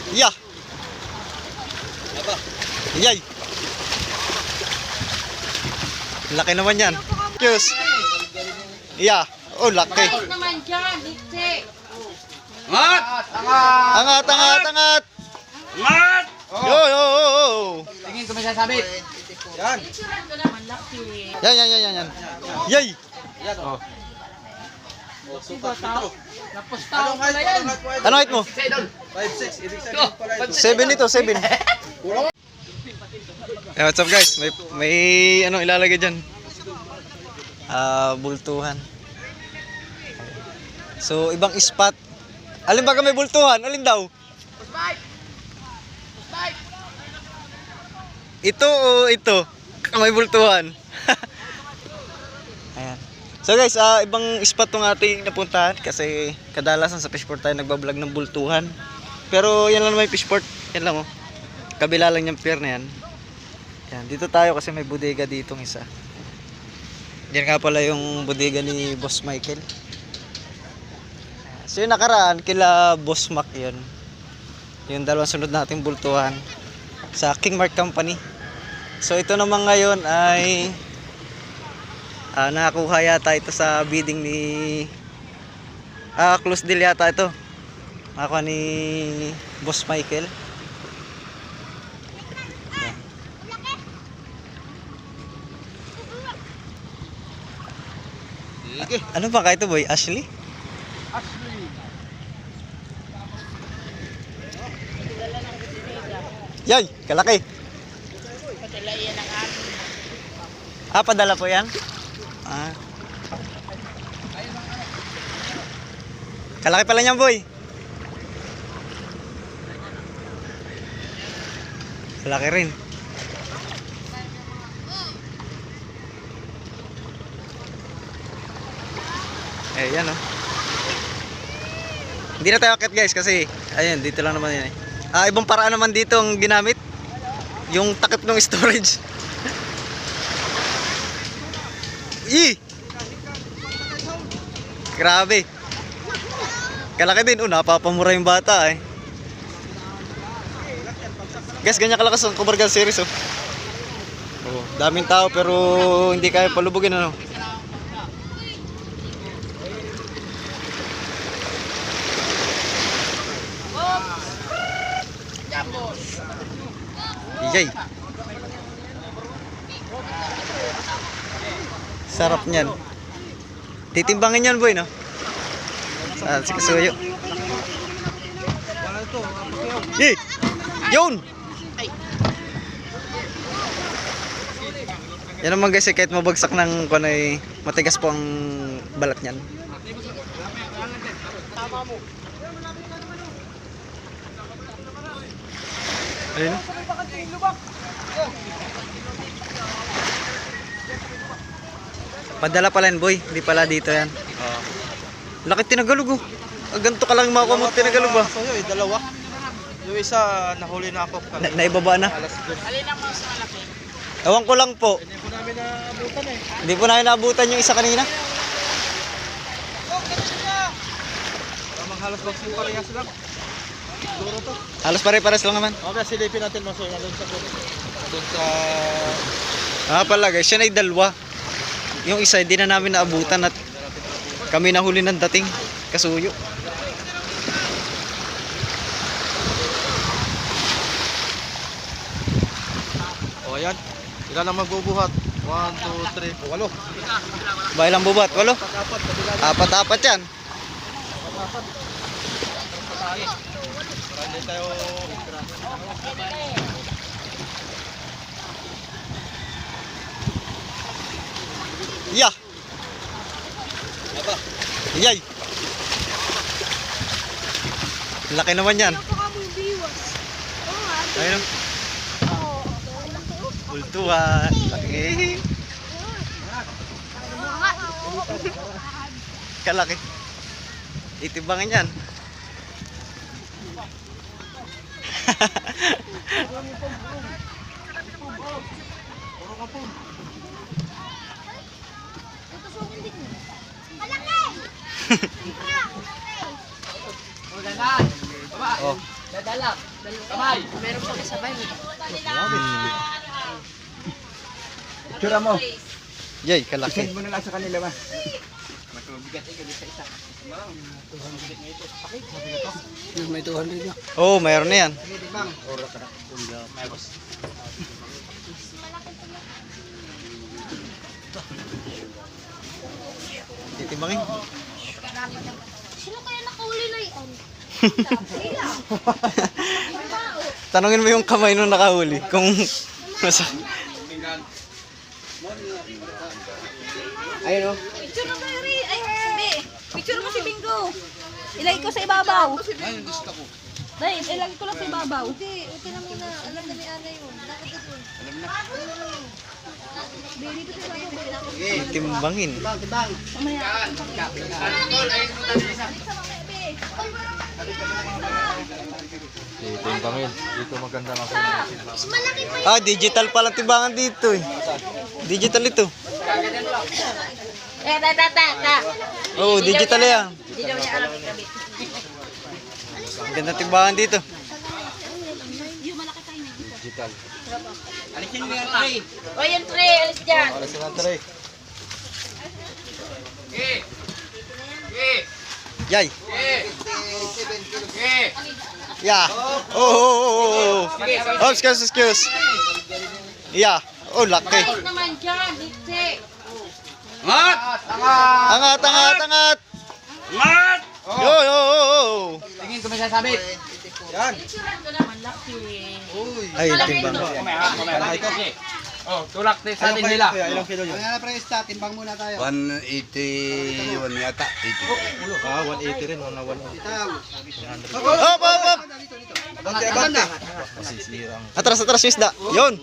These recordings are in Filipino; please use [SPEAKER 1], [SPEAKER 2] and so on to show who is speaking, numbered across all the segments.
[SPEAKER 1] Yeah. Yay. Laki naman yan. Cheers. Yeah. Oh, laki.
[SPEAKER 2] Naman dyan, dikse.
[SPEAKER 3] Angat!
[SPEAKER 1] Angat, angat, angat.
[SPEAKER 3] Angat!
[SPEAKER 1] Yo, yo, yo, yo.
[SPEAKER 3] Tingin ko may sasabit. Yan.
[SPEAKER 2] Picturean ko naman, laki.
[SPEAKER 1] Yan, yan, yan, yan, yan. Yay.
[SPEAKER 3] Yan o.
[SPEAKER 2] Diba, tao? Tapos tao pala yan.
[SPEAKER 1] Ano height mo?
[SPEAKER 3] 5'6". Ibig sabihin pala ito.
[SPEAKER 1] 7 ito, 7. Yeah, what's up guys? May ano ilalagay diyan. Bultuhan. So, ibang spot. Alin ba may bultuhan? Alin daw? Ito o ito? May bultuhan. Ayan. So guys, ibang spot tong ating napuntahan kasi kadalasan sa fishport tayo nagbablog ng bultuhan. Pero yan lang naman yung fishport. Yan lang oh. Kabila lang yung pier na yan. Yan, dito tayo kasi may bodega ditong isa. Yan nga pala yung bodega ni Boss Michael. So yung nakaraan kila Boss Mac yun. Yung dalawang sunod nating bultuhan sa King Mark Company. So ito naman ngayon ay nakakuha yata ito sa bidding ni close deal yata ito. Nakakuha ni Boss Michael. Yan. Ano ba kayo ito boy? Ashley? Yay! Kalaki!
[SPEAKER 2] Padala yan ang amin.
[SPEAKER 1] Padala po yan? Kalaki pala niyan boy. Kalaki rin. Yan oh. Hindi na tayo akit guys kasi ayun dito lang naman yan ibang paraan naman dito ang ginamit. Yung takip ng storage. Grabe. Kalaki din. Napapamura yung bata eh. Guys, ganyan kalakas ang Kubargal series oh. Daming tao pero hindi kaya palubugin ano. Yay. Sarap niyan. Titimbangin yan boy no. Si Kasuyo. Yun. Yan naman guys kahit mabagsak ng kunay matigas po ang balat niyan. Ayun. Padala pala yan boy, hindi pala dito yan. Laki tinagalog oh. Ganito ka lang makuha mo tinagalog ba?
[SPEAKER 3] So yun, dalawa. Yung isa nahuli na ako.
[SPEAKER 1] Naibaba na.
[SPEAKER 2] Alin ang mas malaki?
[SPEAKER 1] Ewan ko lang po.
[SPEAKER 3] Hindi po namin naabutan eh.
[SPEAKER 1] Hindi po namin naabutan yung isa kanina.
[SPEAKER 3] Tamang halos boxing parehas lang. Siguro to.
[SPEAKER 1] Halos pare-pares lang naman.
[SPEAKER 3] Okay, silipin natin mo. So, doon sa...
[SPEAKER 1] Pala guys, siya na dalawa. Yung isa hindi na namin naabutan at kami nahuli ng dating Kasuyo.
[SPEAKER 3] O ayan. Ilan ang magbubuhat? 1, 2, 3, 8.
[SPEAKER 1] Ba ilang bubat? 8?
[SPEAKER 3] Apat, kabila.
[SPEAKER 1] Apat yan.
[SPEAKER 3] Para hindi tayo...
[SPEAKER 1] Yeah. Yay. Laki naman yan. Ayun. Bultuhan. Laki. Kalaki. Itibangan yan.
[SPEAKER 2] Dalan. Baba.
[SPEAKER 3] Oh.
[SPEAKER 2] Dadalak. Kamay.
[SPEAKER 4] Meron pa kasabay.
[SPEAKER 2] Tsura mo.
[SPEAKER 1] Yay, kalaki.
[SPEAKER 2] Send mo na lang sa kanila ba? May 200 na.
[SPEAKER 1] Oo, mayroon na yan. Titimbangin.
[SPEAKER 4] Sino kaya nakahuli na yan?
[SPEAKER 1] Tanungin mo yung kamay nung nakahuli. Kung nasa...
[SPEAKER 2] Ayun o.
[SPEAKER 4] Picture mo tayo rin. Ay, hindi. Picture mo si Bingo. Ilagay ko sa ibabaw.
[SPEAKER 3] Ayun, gusto ko.
[SPEAKER 4] Dahil, ilagay ko lang sa ibabaw. Hindi, okay na muna. Alam na ni Ana yun.
[SPEAKER 3] Alam na.
[SPEAKER 4] Dito sa ibabaw.
[SPEAKER 1] Timbangin.
[SPEAKER 4] Mamaya.
[SPEAKER 3] Timbangin. Dito maganda mga
[SPEAKER 4] Mas malaki pa
[SPEAKER 1] Ah, digital pala timbangan dito eh. Digital ito.
[SPEAKER 4] Ta.
[SPEAKER 1] Oo, digital yan.
[SPEAKER 4] Hindi daw niya alam ikabit.
[SPEAKER 1] Ang ganda timbangan dito.
[SPEAKER 4] Yung malaki pa yun.
[SPEAKER 3] digital.
[SPEAKER 2] Alisin mo yung tray.
[SPEAKER 4] O, yung tray. Alis dyan.
[SPEAKER 3] Alas na tray.
[SPEAKER 1] Yay. Yeah. Oh. Oh, excuse. Yeah. Oh, laki.
[SPEAKER 4] Bakit naman dyan? Dito.
[SPEAKER 1] Angat. Angat. Yo.
[SPEAKER 2] Tingin ko may sasabit.
[SPEAKER 3] Yan.
[SPEAKER 4] Picturean ko naman. Laki.
[SPEAKER 3] Uy.
[SPEAKER 1] Ay, timbang.
[SPEAKER 2] Kumaya ito. Oh, tulak sa atin nila.
[SPEAKER 3] Ilang kilo yun?
[SPEAKER 2] Ano na pre, timbang muna tayo.
[SPEAKER 5] 181 yata. 80.
[SPEAKER 3] Ah, 180 rin. 180.
[SPEAKER 1] Hop.
[SPEAKER 3] Abante. Masisirang.
[SPEAKER 1] Atras, isda. Yun.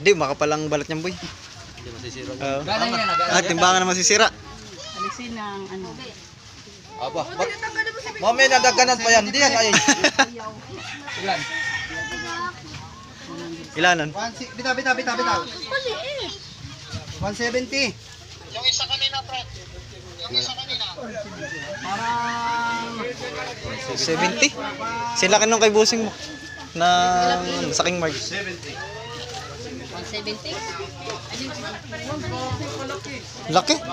[SPEAKER 1] Hindi, makapalang balat niyang boy.
[SPEAKER 3] Hindi masisirang.
[SPEAKER 1] Oo.
[SPEAKER 2] Gana yan.
[SPEAKER 1] Ah, timbangan naman sisira.
[SPEAKER 4] Alisin ng ano.
[SPEAKER 3] Aba, mamaya nadaganan pa yan. Hindi yan ay.
[SPEAKER 2] Ilan?
[SPEAKER 1] Ilanan.
[SPEAKER 2] Bitaw. 170.
[SPEAKER 1] 70. Sila nung kay busing mo. Na sa King Mark.
[SPEAKER 4] 170?
[SPEAKER 1] Laki.
[SPEAKER 2] 187.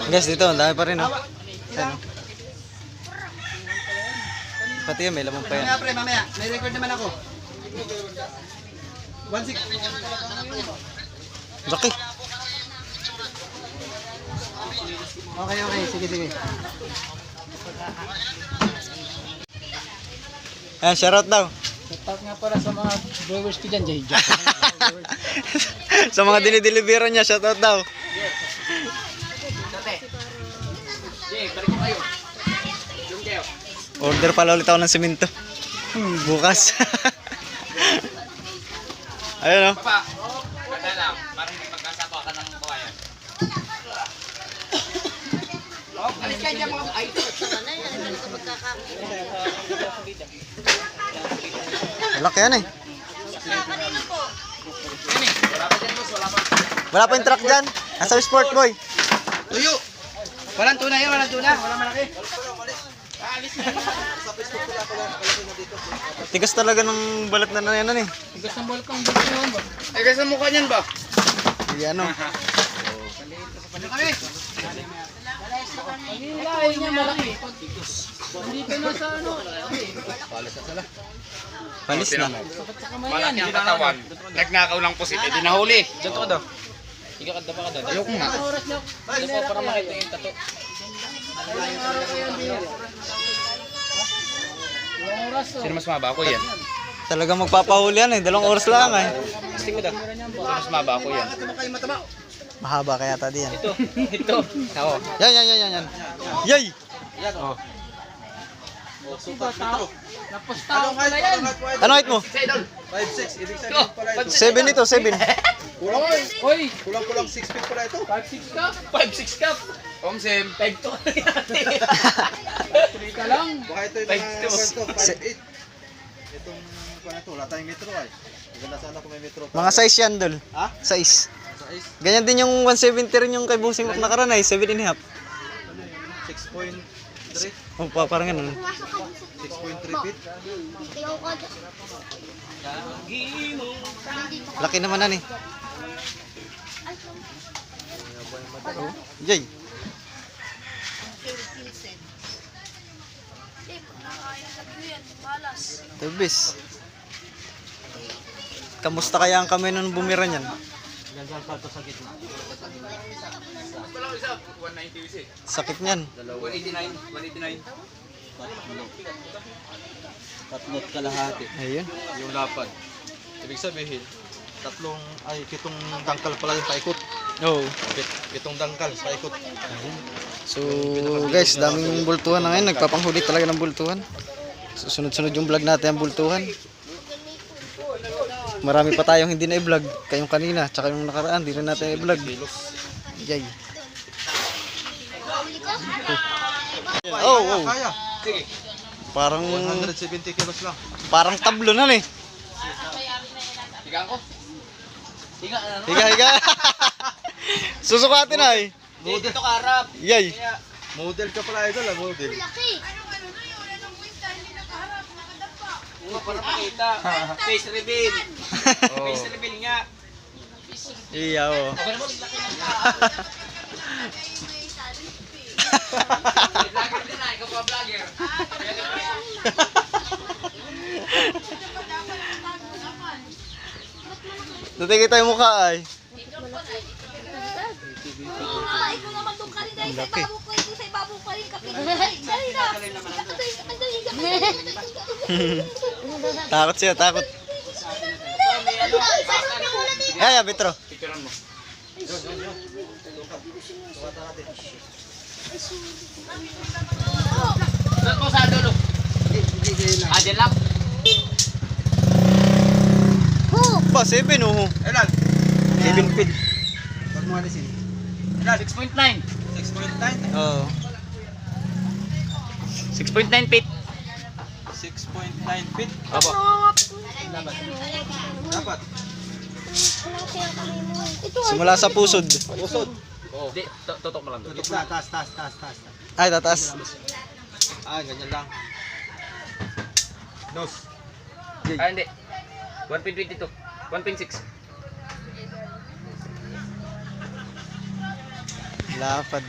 [SPEAKER 1] Guys, dito, ang dami pa rin, oh. Ayan, oh. Pati yun, may lamang pa yan.
[SPEAKER 2] Mamaya pre, mamaya. May record naman ako. 16.
[SPEAKER 1] Laki.
[SPEAKER 2] Okay. Sige.
[SPEAKER 1] Ayan, shoutout daw.
[SPEAKER 2] Shoutout nga para sa mga viewers ko dyan, Jay.
[SPEAKER 1] Sa mga dinideliveran niya, shoutout daw. Order pala ulit ako ng simento. Bukas. Ayun, oh. Laki yan eh. Wala pa yung truck dyan. Nasa sport boy.
[SPEAKER 2] Tuyo. Walang tuna. Walang malaki.
[SPEAKER 1] Tigas talaga ng balat na yan eh.
[SPEAKER 2] Tigas ng balkang dito yun ba? Tigas ng mukha niyan ba?
[SPEAKER 1] Hindi ano.
[SPEAKER 2] Ilaw niya malaki. Nandito na sa ano.
[SPEAKER 1] Palis na.
[SPEAKER 2] Sakit sa kamay yan.
[SPEAKER 6] Malaki ang katawan. Nagnakaw lang po si Teddy nahuli. Diyan ka daw. Higa ka daw pa ka daw. Ayoko nga.
[SPEAKER 2] Oras niyo.
[SPEAKER 6] Para makita yung tato.
[SPEAKER 2] Oras oh.
[SPEAKER 6] Sino mas maba ako yan?
[SPEAKER 1] Talaga magpapahuli yan eh. 2 oras lang eh.
[SPEAKER 6] Gusto mo daw. Sino mas maba ako yan?
[SPEAKER 1] Mahaba kaya tadi yan.
[SPEAKER 6] Ito. Ako.
[SPEAKER 1] Yan. Yay!
[SPEAKER 2] Napustaw pala yan.
[SPEAKER 1] Ano height mo?
[SPEAKER 3] 5'6". Ibig sabihin pala ito.
[SPEAKER 1] 7 ito, 7.
[SPEAKER 2] Oy,
[SPEAKER 3] Kulang 6 feet pala ito.
[SPEAKER 2] 5'6 ka?
[SPEAKER 6] 5'6 ka. Om-sem. 5'2
[SPEAKER 2] Ka lang.
[SPEAKER 3] Baka ito yung mga
[SPEAKER 6] 5'2".
[SPEAKER 3] 5'8". Itong pa na ito. Wala tayong metro ay. Maganda sana kung may metro.
[SPEAKER 1] Mga size yan, Dol.
[SPEAKER 3] Ha?
[SPEAKER 1] Size.
[SPEAKER 3] Size?
[SPEAKER 1] Ganyan din yung 170 rin yung kay Busing Mac nakaraan ay 7.5.
[SPEAKER 3] 6.3.
[SPEAKER 1] Oh, parang ganun.
[SPEAKER 3] 6.3 feet.
[SPEAKER 1] Laki naman na ni. Jay. Tubis. Kamusta kaya ang kamay nung bumira niyan? Sakit niyan.
[SPEAKER 6] 189.
[SPEAKER 3] Tatlot kalahati.
[SPEAKER 1] Ayun.
[SPEAKER 3] Yung lapad. Ibig sabihin, pitong dangkal pala yung paikot.
[SPEAKER 1] Oh.
[SPEAKER 3] Pitong dangkal sa ikot.
[SPEAKER 1] So guys, daming bultuhan na ngayon. Nagpapanghuli talaga ng bultuhan. So, sunod-sunod yung vlog natin ang bultuhan. Marami pa tayong hindi na i-vlog. Kayong kanina, tsaka yung nakaraan, hindi na natin i-vlog. Yay. Oh.
[SPEAKER 3] Kaya.
[SPEAKER 1] Parang
[SPEAKER 3] 170 kilos lang.
[SPEAKER 1] parang tablo na eh.
[SPEAKER 6] Higa ko. Higa na.
[SPEAKER 1] Higa. Susukatin na eh.
[SPEAKER 6] Dito ka harap.
[SPEAKER 1] Yay.
[SPEAKER 3] Model ka pala idol, model.
[SPEAKER 6] Para makita. Face reveal. Face reveal nga.
[SPEAKER 1] Iya oh.
[SPEAKER 6] Vlogger din na. Ikaw pa vlogger.
[SPEAKER 1] Dati kita yung mukha ay.
[SPEAKER 4] Ikaw naman doon ka rin dahil sa
[SPEAKER 1] Laki.
[SPEAKER 4] ibabaw ko. Ito sa ibabaw ka rin. Kapit. Dali na.
[SPEAKER 1] Takot siya, takot. Ay, Betro.
[SPEAKER 6] Picturean mo. Doon po sa dulo. Dyan lang.
[SPEAKER 1] Pa, 7 oh.
[SPEAKER 3] Ilan?
[SPEAKER 1] 7 feet.
[SPEAKER 3] Pag mo alisin.
[SPEAKER 6] 6.9.
[SPEAKER 3] 6.9?
[SPEAKER 1] Oo.
[SPEAKER 6] 6.9 feet.
[SPEAKER 3] 6.9 feet.
[SPEAKER 6] Opo.
[SPEAKER 3] Dapat.
[SPEAKER 1] Simula sa pusod.
[SPEAKER 3] Usod.
[SPEAKER 6] Di, tutok mo lang doon.
[SPEAKER 3] Tutok na, taas.
[SPEAKER 1] Ay, tataas.
[SPEAKER 3] Ganyan lang. Nose.
[SPEAKER 6] Ah, hindi. 1.22. 1.6.
[SPEAKER 1] Lapad.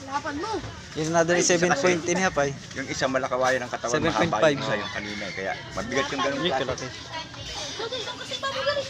[SPEAKER 4] Lapan mo.
[SPEAKER 1] Yun na doon 7.5 ay.
[SPEAKER 5] Yung isa malakawayan ng katawan,
[SPEAKER 1] 7.5.
[SPEAKER 5] mahaba yung isa yung kanina. Kaya mabigat yung ganun.
[SPEAKER 1] Yun, kalaki.
[SPEAKER 4] Kasi ibabaw ka rin.